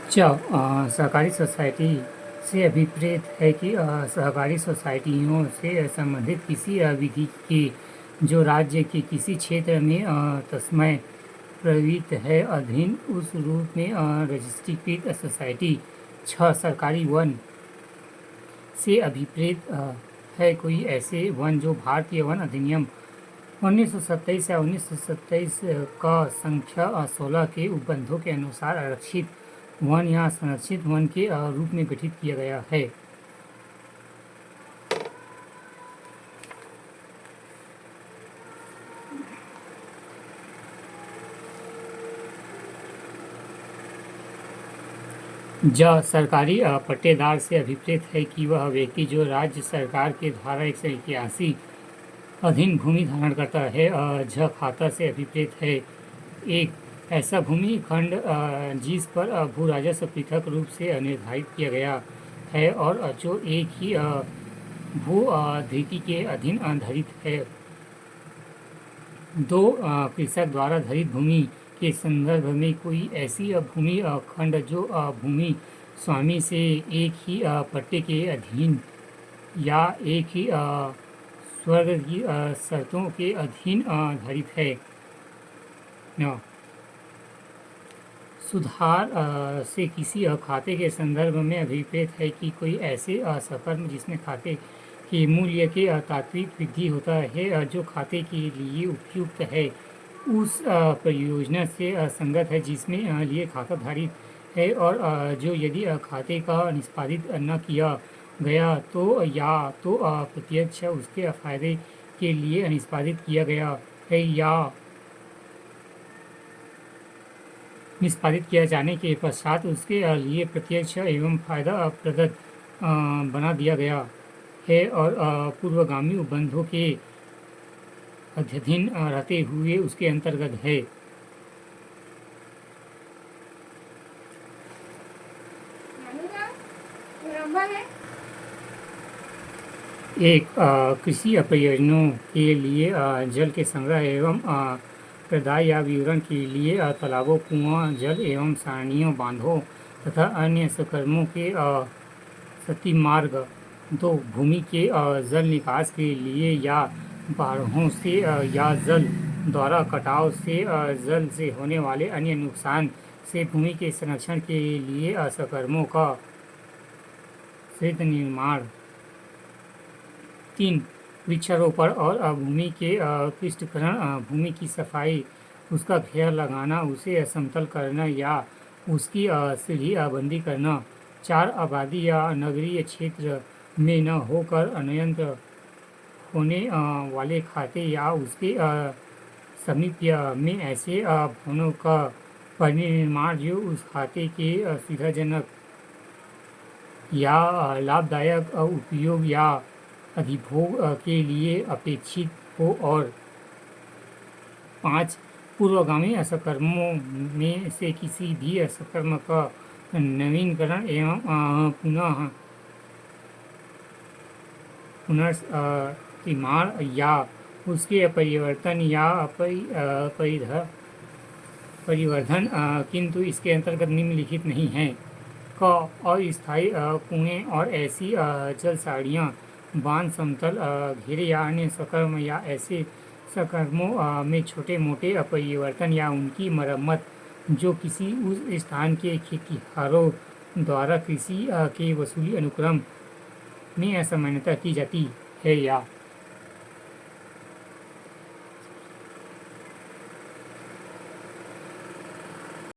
सहकारी सोसाइटी से अभिप्रेत है कि सहकारी सोसाइटियों से संबंधित किसी विधि के जो राज्य के किसी क्षेत्र में तस्मै प्रवृत्त है अधीन उस रूप में रजिस्ट्रीकृत सोसाइटी। सरकारी वन से अभिप्रेत है कोई ऐसे वन जो भारतीय वन अधिनियम 1927 या 1927 का संख्या 16 के उपबंधों के अनुसार आरक्षित वन या संरक्षित वन के रूप में गठित किया गया है। सरकारी पट्टेदार से अभिप्रेत है कि वह व्यक्ति जो राज्य सरकार के धारा 181 अधीन भूमि धारण करता है। खाता से अभिप्रेत है एक ऐसा भूमि खंड जिस पर भू राजस्व पृथक रूप से निर्धारित किया गया है और जो एक ही भू धृति के अधीन धरित है। दो कृषक द्वारा धरित भूमि के संदर्भ में कोई ऐसी भूमि खंड जो भूमि स्वामी से एक ही पट्टे के अधीन या एक ही स्वर्ग की शर्तों के अधीन धरित है। सुधार से किसी खाते के संदर्भ में अभिप्रेत है कि कोई ऐसे सकर्म जिसमें खाते के मूल्य के तात्विक वृद्धि होता है जो खाते के लिए उपयुक्त है उस परियोजना से संगत है जिसमें लिए खाता धारित है और जो यदि खाते का निष्पादित न किया गया तो या तो प्रत्यक्ष उसके फायदे के लिए निष्पादित किया गया है या निष्पादित किया जाने के पश्चात उसके लिए प्रत्यक्ष एवं फायदा प्रदत्त बना दिया गया है और पूर्वगामी उपबंधों के अधीन रहते हुए उसके अंतर्गत है। एक कृषि प्रयोजनों के लिए जल के संग्रह एवं प्रदाय या विवरण के लिए तालाबों, कुआं, जल एवं सारणियों, बांधों तथा अन्य सकर्मों के सती मार्ग। दो भूमि के जल निकास के लिए या बाढ़ों से या जल द्वारा कटाव से जल से होने वाले अन्य नुकसान से भूमि के संरक्षण के लिए सकर्मों का सृत निर्माण। 3 वृक्षारोपण और भूमि के पृष्ठकरण, भूमि की सफाई, उसका घेर लगाना, उसे समतल करना या उसकी सीढ़ी बंदी करना। 4 आबादी या नगरीय क्षेत्र में न होकर अन्यत्र होने वाले खाते या उसके समीप में ऐसे भवनों का परिनिर्माण जो उस खाते के सुविधाजनक या लाभदायक उपयोग या अधिभोग के लिए अपेक्षित हो। और 5 पूर्वगामी सकर्मों में से किसी भी सकर्म का नवीनीकरण एवं पुनर्निर्माण या उसके परिवर्तन या परिवर्धन किंतु इसके अंतर्गत निम्नलिखित नहीं है। अस्थायी कुएं और ऐसी जल साड़ियाँ, बांध, समतल घेरे या अन्य सकर्म या ऐसे सकर्मों में छोटे मोटे परिवर्तन या उनकी मरम्मत जो किसी उस स्थान के खेतिहरों द्वारा कृषि के वसूली अनुक्रम में सामान्यतः की जाती है या